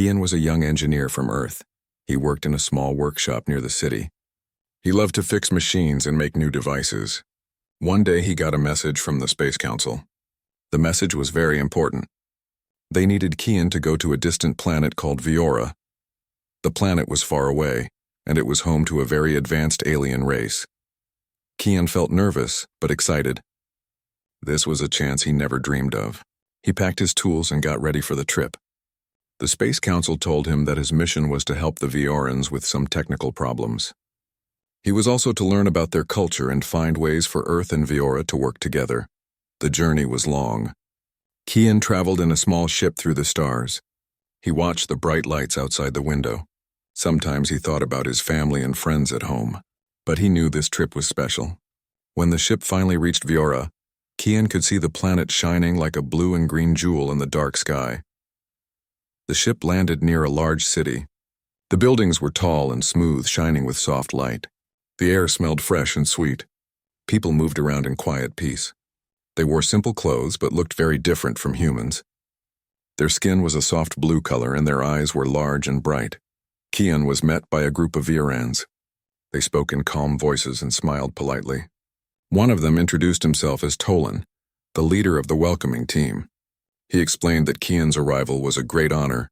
Kian was a young engineer from Earth. He worked in a small workshop near the city. He loved to fix machines and make new devices. One day he got a message from the Space Council. The message was very important. They needed Kian to go to a distant planet called Viora. The planet was far away, and it was home to a very advanced alien race. Kian felt nervous, but excited. This was a chance he never dreamed of. He packed his tools and got ready for the trip. The Space Council told him that his mission was to help the Viorans with some technical problems. He was also to learn about their culture and find ways for Earth and Viora to work together. The journey was long. Kian traveled in a small ship through the stars. He watched the bright lights outside the window. Sometimes he thought about his family and friends at home, but he knew this trip was special. When the ship finally reached Viora, Kian could see the planet shining like a blue and green jewel in the dark sky. The ship landed near a large city. The buildings were tall and smooth, shining with soft light. The air smelled fresh and sweet. People moved around in quiet peace. They wore simple clothes but looked very different from humans. Their skin was a soft blue color and their eyes were large and bright. Kian was met by a group of Viorans. They spoke in calm voices and smiled politely. One of them introduced himself as Tolan, the leader of the welcoming team. He explained that Kian's arrival was a great honor.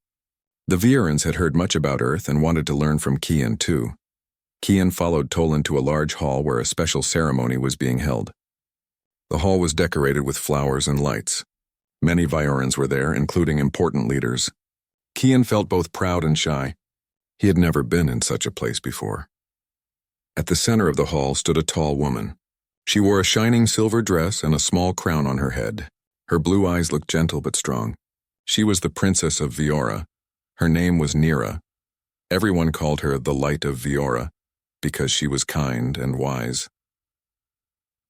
The Viorans had heard much about Earth and wanted to learn from Kian too. Kian followed Tolan to a large hall where a special ceremony was being held. The hall was decorated with flowers and lights. Many Viorans were there, including important leaders. Kian felt both proud and shy. He had never been in such a place before. At the center of the hall stood a tall woman. She wore a shining silver dress and a small crown on her head. Her blue eyes looked gentle but strong. She was the princess of Viora. Her name was Nira. Everyone called her the Light of Viora because she was kind and wise.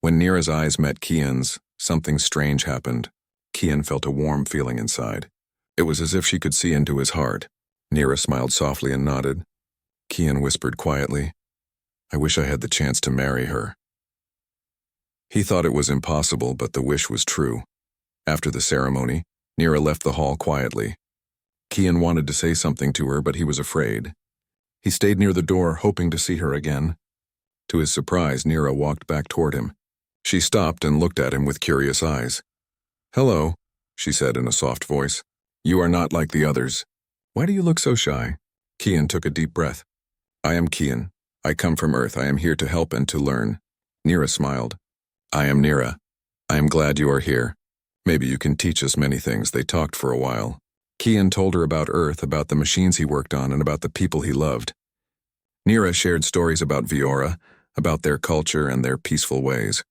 When Nira's eyes met Kian's, something strange happened. Kian felt a warm feeling inside. It was as if she could see into his heart. Nira smiled softly and nodded. Kian whispered quietly, "I wish I had the chance to marry her." He thought it was impossible, but the wish was true. After the ceremony, Nira left the hall quietly. Kian wanted to say something to her, but he was afraid. He stayed near the door, hoping to see her again. To his surprise, Nira walked back toward him. She stopped and looked at him with curious eyes. "Hello," she said in a soft voice. "You are not like the others. Why do you look so shy?" Kian took a deep breath. "I am Kian. I come from Earth. I am here to help and to learn." Nira smiled. "I am Nira. I am glad you are here. Maybe you can teach us many things." They talked for a while. Kian told her about Earth, about the machines he worked on, and about the people he loved. Nira shared stories about Viora, about their culture and their peaceful ways.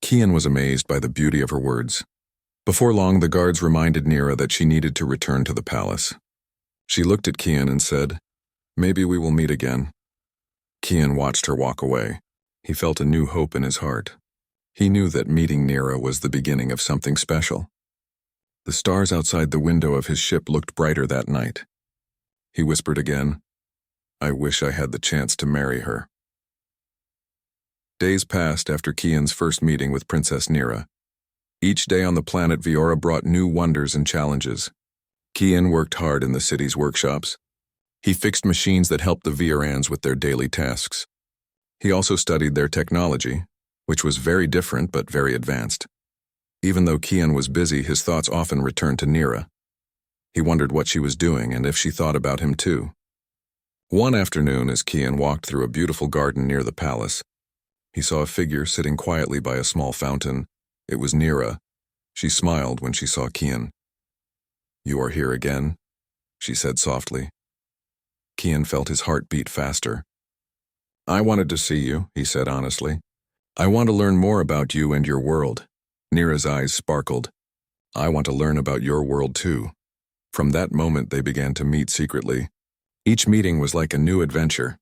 Kian was amazed by the beauty of her words. Before long, the guards reminded Nira that she needed to return to the palace. She looked at Kian and said, "Maybe we will meet again." Kian watched her walk away. He felt a new hope in his heart. He knew that meeting Nira was the beginning of something special. The stars outside the window of his ship looked brighter that night. He whispered again, "I wish I had the chance to marry her." Days passed after Kian's first meeting with Princess Nira. Each day on the planet Viora brought new wonders and challenges. Kian worked hard in the city's workshops. He fixed machines that helped the Viorans with their daily tasks. He also studied their technology, which was very different but very advanced. Even though Kian was busy, his thoughts often returned to Nira. He wondered what she was doing and if she thought about him too. One afternoon, as Kian walked through a beautiful garden near the palace, he saw a figure sitting quietly by a small fountain. It was Nira. She smiled when she saw Kian. "You are here again," she said softly. Kian felt his heart beat faster. "I wanted to see you," he said honestly. "I want to learn more about you and your world." Nira's eyes sparkled. "I want to learn about your world too." From that moment, they began to meet secretly. Each meeting was like a new adventure.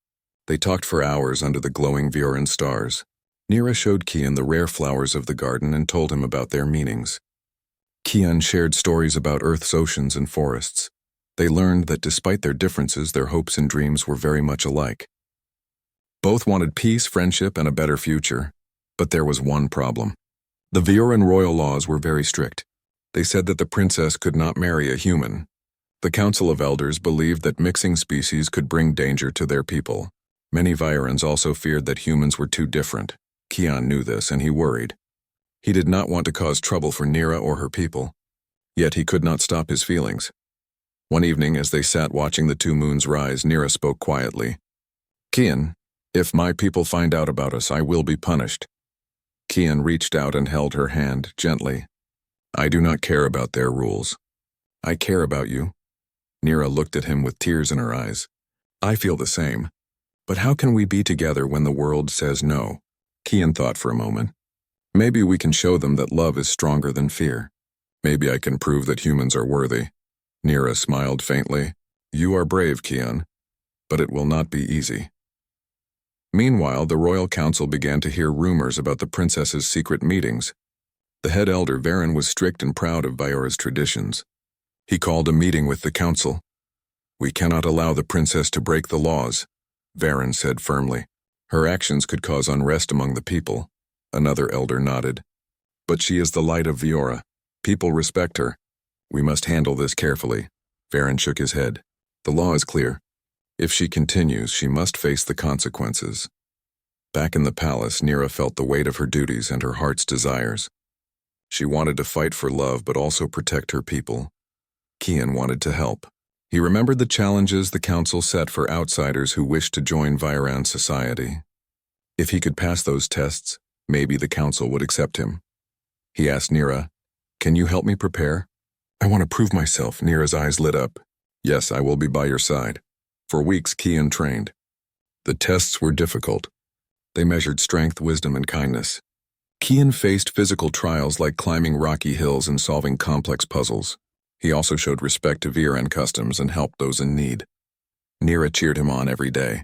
They talked for hours under the glowing Vioran stars. Nira showed Kian the rare flowers of the garden and told him about their meanings. Kian shared stories about Earth's oceans and forests. They learned that despite their differences, their hopes and dreams were very much alike. Both wanted peace, friendship, and a better future. But there was one problem. The Vioran royal laws were very strict. They said that the princess could not marry a human. The Council of Elders believed that mixing species could bring danger to their people. Many Virans also feared that humans were too different. Kian knew this, and he worried. He did not want to cause trouble for Nira or her people. Yet he could not stop his feelings. One evening, as they sat watching the two moons rise, Nira spoke quietly. Kian, if my people find out about us, I will be punished. Kian reached out and held her hand gently. I do not care about their rules. I care about you. Nira looked at him with tears in her eyes. I feel the same. But how can we be together when the world says no? Kian thought for a moment. Maybe we can show them that love is stronger than fear. Maybe I can prove that humans are worthy. Nira smiled faintly. You are brave, Kian, but it will not be easy. Meanwhile, the royal council began to hear rumors about the princess's secret meetings. The head elder, Varen, was strict and proud of Viora's traditions. He called a meeting with the council. We cannot allow the princess to break the laws, Varen said firmly. Her actions could cause unrest among the people. Another elder nodded. But she is the light of Viora. People respect her. We must handle this carefully. Varen shook his head. The law is clear. If she continues, she must face the consequences. Back in the palace, Nira felt the weight of her duties and her heart's desires. She wanted to fight for love but also protect her people. Kian wanted to help. He remembered the challenges the council set for outsiders who wished to join Vioran society. If he could pass those tests, maybe the council would accept him. He asked Nira, Can you help me prepare? I want to prove myself. Nira's eyes lit up. Yes, I will be by your side. For weeks, Kian trained. The tests were difficult. They measured strength, wisdom, and kindness. Kian faced physical trials like climbing rocky hills and solving complex puzzles. He also showed respect to Viran customs and helped those in need. Nira cheered him on every day.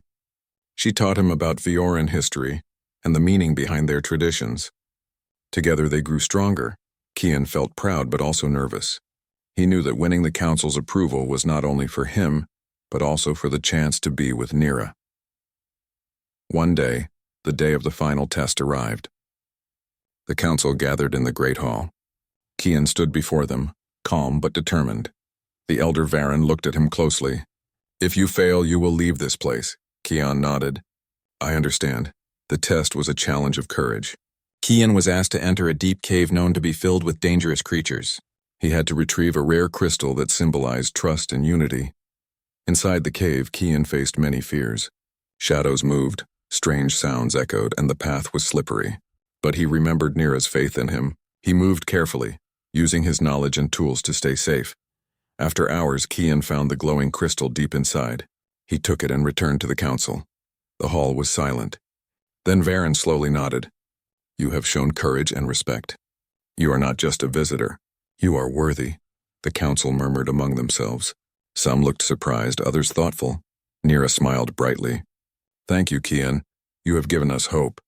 She taught him about Vioran history and the meaning behind their traditions. Together they grew stronger. Kian felt proud but also nervous. He knew that winning the council's approval was not only for him, but also for the chance to be with Nira. One day, the day of the final test arrived. The council gathered in the Great Hall. Kian stood before them, calm but determined. The elder Varen looked at him closely. If you fail, you will leave this place. Kian nodded. I understand. The test was a challenge of courage. Kian was asked to enter a deep cave known to be filled with dangerous creatures. He had to retrieve a rare crystal that symbolized trust and unity. Inside the cave, Kian faced many fears. Shadows moved, strange sounds echoed, and the path was slippery. But he remembered Nira's faith in him. He moved carefully, using his knowledge and tools to stay safe. After hours, Kian found the glowing crystal deep inside. He took it and returned to the council. The hall was silent. Then Varen slowly nodded. You have shown courage and respect. You are not just a visitor. You are worthy, the council murmured among themselves. Some looked surprised, others thoughtful. Nira smiled brightly. Thank you, Kian. You have given us hope.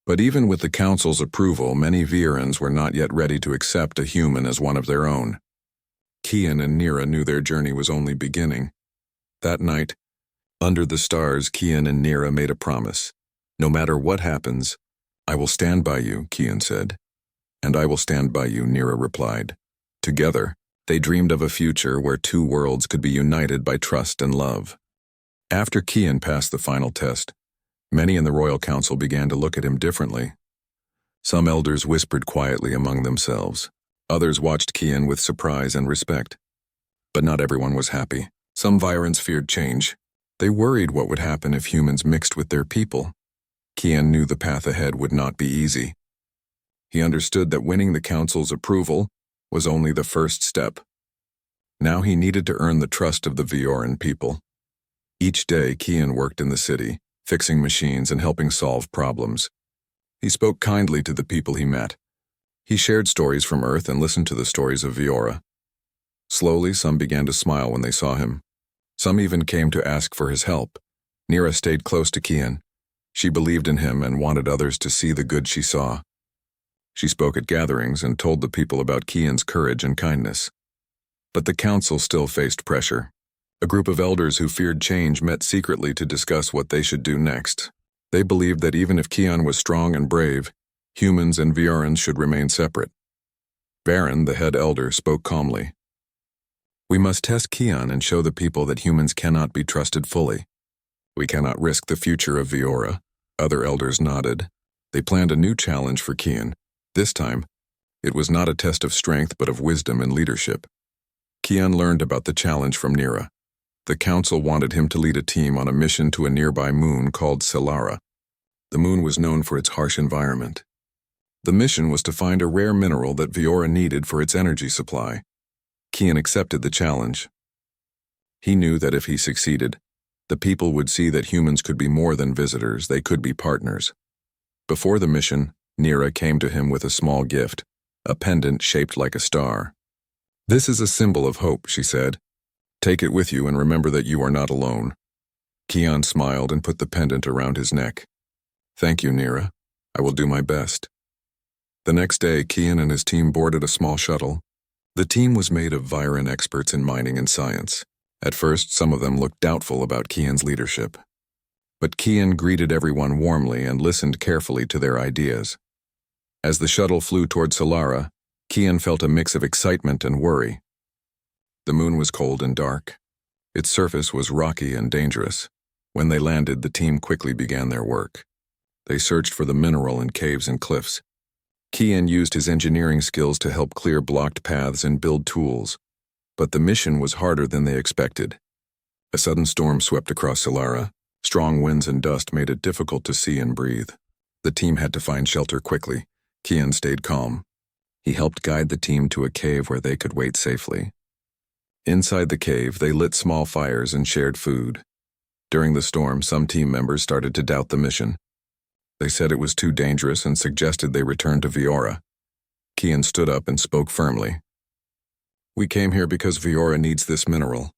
But even with the council's approval, many Virans were not yet ready to accept a human as one of their own. Kian and Nira knew their journey was only beginning. That night, under the stars, Kian and Nira made a promise. No matter what happens, I will stand by you, Kian said. And I will stand by you, Nira replied. Together, they dreamed of a future where two worlds could be united by trust and love. After Kian passed the final test, many in the royal council began to look at him differently. Some elders whispered quietly among themselves. Others watched Kian with surprise and respect. But not everyone was happy. Some Virans feared change. They worried what would happen if humans mixed with their people. Kian knew the path ahead would not be easy. He understood that winning the council's approval was only the first step. Now he needed to earn the trust of the Vioran people. Each day, Kian worked in the city, fixing machines and helping solve problems. He spoke kindly to the people he met. He shared stories from Earth and listened to the stories of Viora. Slowly, some began to smile when they saw him. Some even came to ask for his help. Nira stayed close to Kian. She believed in him and wanted others to see the good she saw. She spoke at gatherings and told the people about Kian's courage and kindness. But the council still faced pressure. A group of elders who feared change met secretly to discuss what they should do next. They believed that even if Kian was strong and brave, humans and Viorans should remain separate. Varen, the head elder, spoke calmly. We must test Kian and show the people that humans cannot be trusted fully. We cannot risk the future of Viora. Other elders nodded. They planned a new challenge for Kian. This time, it was not a test of strength but of wisdom and leadership. Kian learned about the challenge from Nira. The council wanted him to lead a team on a mission to a nearby moon called Solara. The moon was known for its harsh environment. The mission was to find a rare mineral that Viora needed for its energy supply. Kian accepted the challenge. He knew that if he succeeded, the people would see that humans could be more than visitors, they could be partners. Before the mission, Nira came to him with a small gift, a pendant shaped like a star. "This is a symbol of hope," she said. "Take it with you and remember that you are not alone." Kian smiled and put the pendant around his neck. "Thank you, Nira. I will do my best." The next day, Kian and his team boarded a small shuttle. The team was made of Viren experts in mining and science. At first, some of them looked doubtful about Kian's leadership. But Kian greeted everyone warmly and listened carefully to their ideas. As the shuttle flew toward Solara, Kian felt a mix of excitement and worry. The moon was cold and dark. Its surface was rocky and dangerous. When they landed, the team quickly began their work. They searched for the mineral in caves and cliffs. Kian used his engineering skills to help clear blocked paths and build tools. But the mission was harder than they expected. A sudden storm swept across Solara. Strong winds and dust made it difficult to see and breathe. The team had to find shelter quickly. Kian stayed calm. He helped guide the team to a cave where they could wait safely. Inside the cave, they lit small fires and shared food. During the storm, some team members started to doubt the mission. They said it was too dangerous and suggested they return to Viora. Kian stood up and spoke firmly. "We came here because Viora needs this mineral.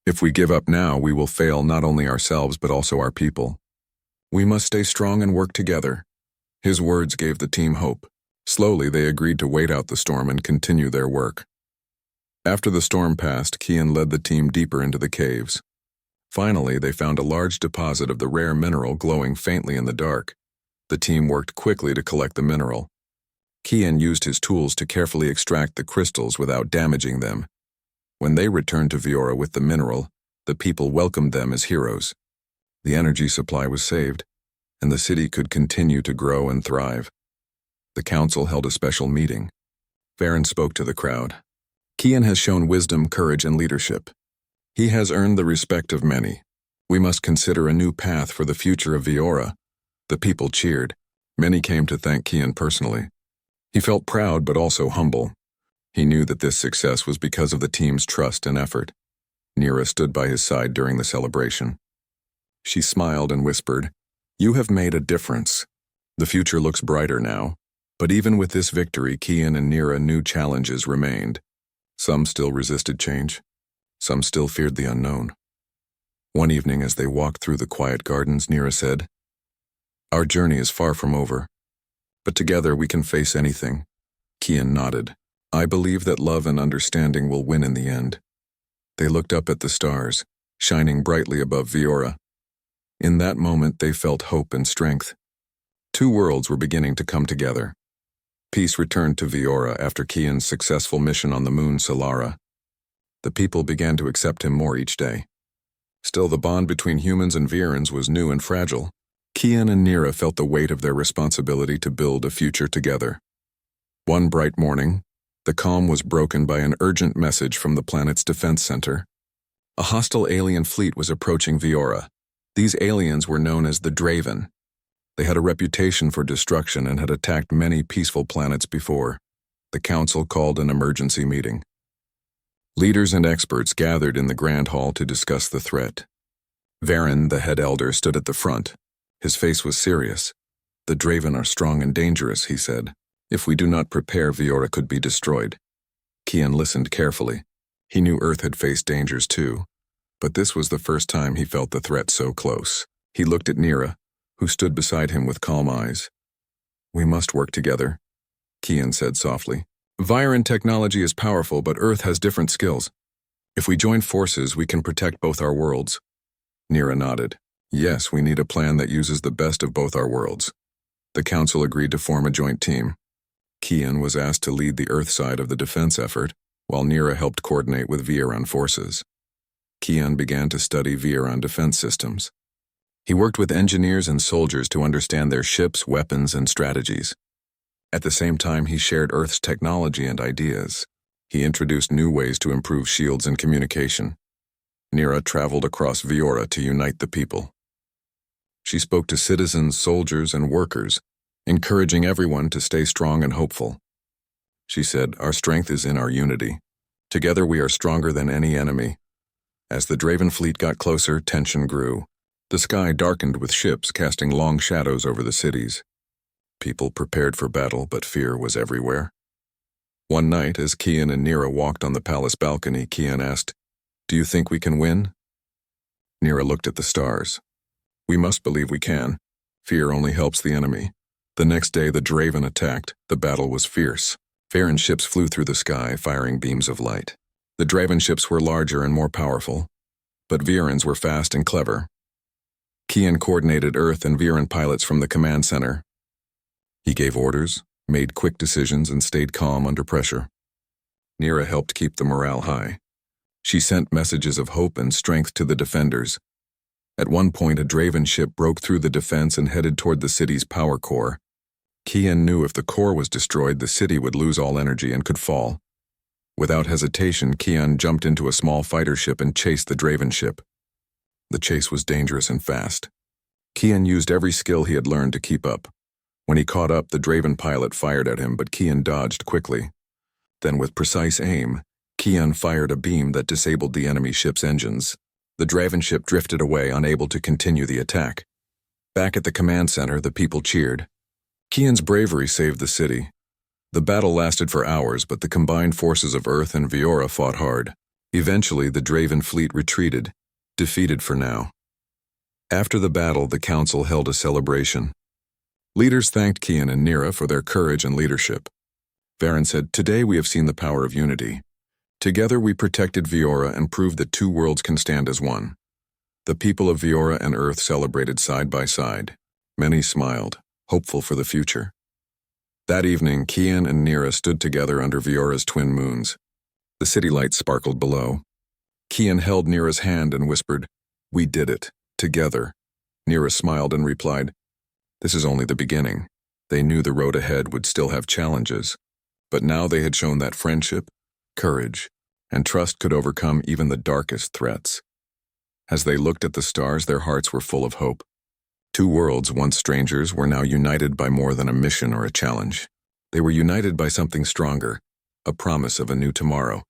If we give up now, we will fail not only ourselves but also our people. We must stay strong and work together." His words gave the team hope. Slowly, they agreed to wait out the storm and continue their work. After the storm passed, Kian led the team deeper into the caves. Finally, they found a large deposit of the rare mineral glowing faintly in the dark. The team worked quickly to collect the mineral. Kian used his tools to carefully extract the crystals without damaging them. When they returned to Viora with the mineral, the people welcomed them as heroes. The energy supply was saved, and the city could continue to grow and thrive. The council held a special meeting. Varen spoke to the crowd. "Kian has shown wisdom, courage, and leadership. He has earned the respect of many. We must consider a new path for the future of Viora." The people cheered. Many came to thank Kian personally. He felt proud but also humble. He knew that this success was because of the team's trust and effort. Nira stood by his side during the celebration. She smiled and whispered, "You have made a difference. The future looks brighter now." But even with this victory, Kian and Nira knew challenges remained. Some still resisted change. Some still feared the unknown. One evening, as they walked through the quiet gardens, Nira said, "Our journey is far from over, but together we can face anything." Kian nodded. "I believe that love and understanding will win in the end." They looked up at the stars, shining brightly above Viora. In that moment, they felt hope and strength. Two worlds were beginning to come together. Peace returned to Viora after Kian's successful mission on the moon Solara. The people began to accept him more each day. Still, the bond between humans and Vierans was new and fragile. Kian and Nira felt the weight of their responsibility to build a future together. One bright morning, the calm was broken by an urgent message from the planet's defense center. A hostile alien fleet was approaching Viora. These aliens were known as the Draven. They had a reputation for destruction and had attacked many peaceful planets before. The council called an emergency meeting. Leaders and experts gathered in the Grand Hall to discuss the threat. Varen, the head elder, stood at the front. His face was serious. "The Draven are strong and dangerous," he said. "If we do not prepare, Viora could be destroyed." Kian listened carefully. He knew Earth had faced dangers too, but this was the first time he felt the threat so close. He looked at Nira, who stood beside him with calm eyes. "We must work together," Kian said softly. "Viren technology is powerful, but Earth has different skills. If we join forces, we can protect both our worlds." Nira nodded. "Yes, we need a plan that uses the best of both our worlds." The council agreed to form a joint team. Kian was asked to lead the Earth side of the defense effort. while Nira helped coordinate with Vieran forces. Kian began to study Vieran defense systems. He worked with engineers and soldiers to understand their ships, weapons, and strategies. At the same time, he shared Earth's technology and ideas. He introduced new ways to improve shields and communication. Nira traveled across Viora to unite the people. She spoke to citizens, soldiers, and workers, encouraging everyone to stay strong and hopeful. She said, "Our strength is in our unity. Together we are stronger than any enemy." As the Draven fleet got closer, tension grew. The sky darkened with ships casting long shadows over the cities. People prepared for battle, but fear was everywhere. One night, as Kian and Nira walked on the palace balcony, Kian asked, "Do you think we can win?" Nira looked at the stars. "We must believe we can. Fear only helps the enemy." The next day, the Draven attacked. The battle was fierce. Vieran ships flew through the sky, firing beams of light. The Draven ships were larger and more powerful, but Vierans were fast and clever. Kian coordinated Earth and Vieran pilots from the command center. He gave orders, made quick decisions, and stayed calm under pressure. Nira helped keep the morale high. She sent messages of hope and strength to the defenders. At one point, a Draven ship broke through the defense and headed toward the city's power core. Kian knew if the core was destroyed, the city would lose all energy and could fall. Without hesitation, Kian jumped into a small fighter ship and chased the Draven ship. The chase was dangerous and fast. Kian used every skill he had learned to keep up. When he caught up, the Draven pilot fired at him, but Kian dodged quickly. Then, with precise aim, Kian fired a beam that disabled the enemy ship's engines. The Draven ship drifted away, unable to continue the attack. Back at the command center, the people cheered. Kian's bravery saved the city. The battle lasted for hours, but the combined forces of Earth and Viora fought hard. Eventually, the Draven fleet retreated, defeated for now. After the battle, the council held a celebration. Leaders thanked Kian and Nira for their courage and leadership. Varen said, "Today we have seen the power of unity. Together we protected Viora and proved that two worlds can stand as one." The people of Viora and Earth celebrated side by side. Many smiled, hopeful for the future. That evening, Kian and Nira stood together under Viora's twin moons. The city lights sparkled below. Kian held Nira's hand and whispered, "We did it, together." Nira smiled and replied, "This is only the beginning." They knew the road ahead would still have challenges, but now they had shown that friendship, courage, and trust could overcome even the darkest threats. As they looked at the stars, their hearts were full of hope. Two worlds, once strangers, were now united by more than a mission or a challenge. They were united by something stronger, a promise of a new tomorrow.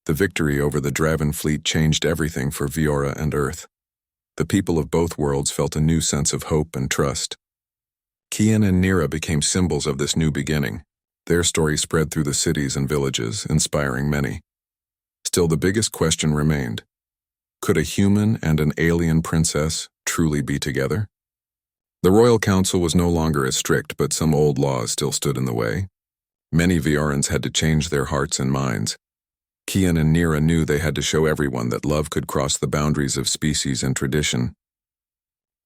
The victory over the Draven fleet changed everything for Viora and Earth. The people of both worlds felt a new sense of hope and trust. Kian and Nira became symbols of this new beginning. Their story spread through the cities and villages, inspiring many. Still, the biggest question remained. Could a human and an alien princess truly be together? The Royal Council was no longer as strict, but some old laws still stood in the way. Many Viorans had to change their hearts and minds. Kian and Nira knew they had to show everyone that love could cross the boundaries of species and tradition.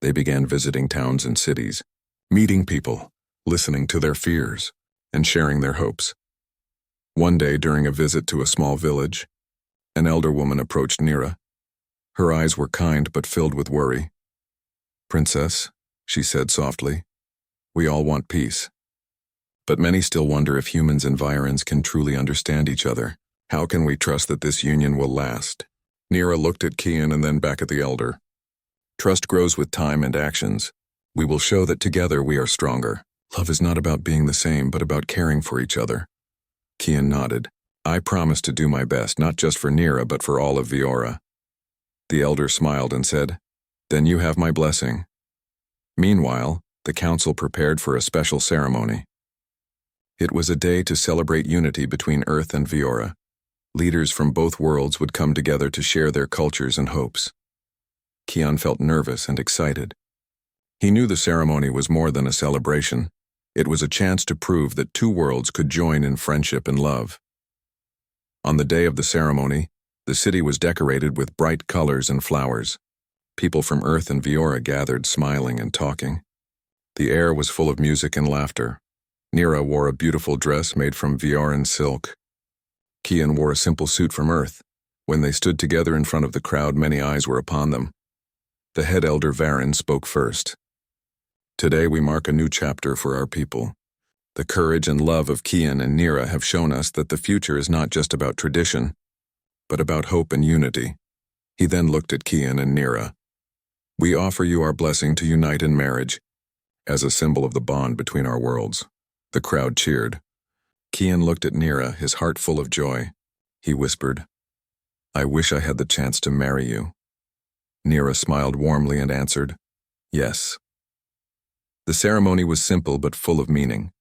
They began visiting towns and cities, meeting people, listening to their fears, and sharing their hopes. One day, during a visit to a small village, an elder woman approached Nira. Her eyes were kind but filled with worry. "Princess," she said softly, "we all want peace. But many still wonder if humans and Viorans can truly understand each other. How can we trust that this union will last?" Nira looked at Kian and then back at the elder. "Trust grows with time and actions. We will show that together we are stronger. Love is not about being the same, but about caring for each other." Kian nodded. "I promise to do my best, not just for Nira, but for all of Viora." The elder smiled and said, "Then you have my blessing." Meanwhile, the council prepared for a special ceremony. It was a day to celebrate unity between Earth and Viora. Leaders from both worlds would come together to share their cultures and hopes. Kian felt nervous and excited. He knew the ceremony was more than a celebration. It was a chance to prove that two worlds could join in friendship and love. On the day of the ceremony, the city was decorated with bright colors and flowers. People from Earth and Viora gathered, smiling and talking. The air was full of music and laughter. Nira wore a beautiful dress made from Vioran silk. Kian wore a simple suit from Earth. When they stood together in front of the crowd, many eyes were upon them. The head elder Varen spoke first. Today we mark a new chapter for our people. The courage and love of Kian and Nira have shown us that the future is not just about tradition, but about hope and unity. He then looked at Kian and Nira. We offer you our blessing to unite in marriage, as a symbol of the bond between our worlds. The crowd cheered. Kian looked at Nira, his heart full of joy. He whispered, I wish I had the chance to marry you. Nira smiled warmly and answered, yes. The ceremony was simple but full of meaning.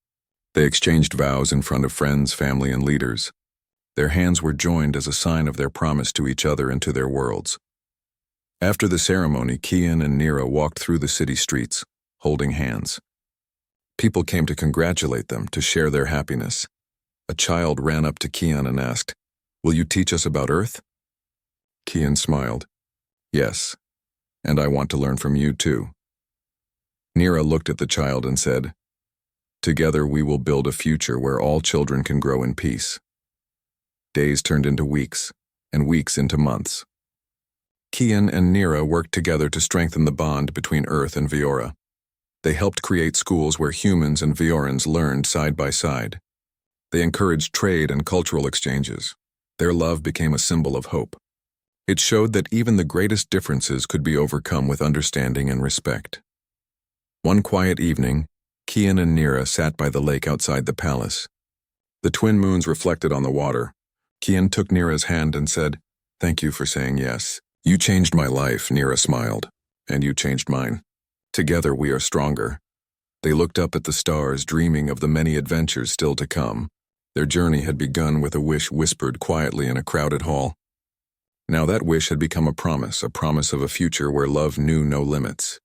They exchanged vows in front of friends, family, and leaders. Their hands were joined as a sign of their promise to each other and to their worlds. After the ceremony, Kian and Nira walked through the city streets, holding hands. People came to congratulate them, to share their happiness. A child ran up to Kian and asked, Will you teach us about Earth? Kian smiled. Yes, and I want to learn from you too. Nira looked at the child and said, Together we will build a future where all children can grow in peace. Days turned into weeks, and weeks into months. Kian and Nira worked together to strengthen the bond between Earth and Viora. They helped create schools where humans and Viorans learned side by side. They encouraged trade and cultural exchanges. Their love became a symbol of hope. It showed that even the greatest differences could be overcome with understanding and respect. One quiet evening, Kian and Nira sat by the lake outside the palace. The twin moons reflected on the water. Kian took Nira's hand and said, Thank you for saying yes. You changed my life, Nira smiled, and you changed mine. Together we are stronger. They looked up at the stars, dreaming of the many adventures still to come. Their journey had begun with a wish whispered quietly in a crowded hall. Now that wish had become a promise of a future where love knew no limits.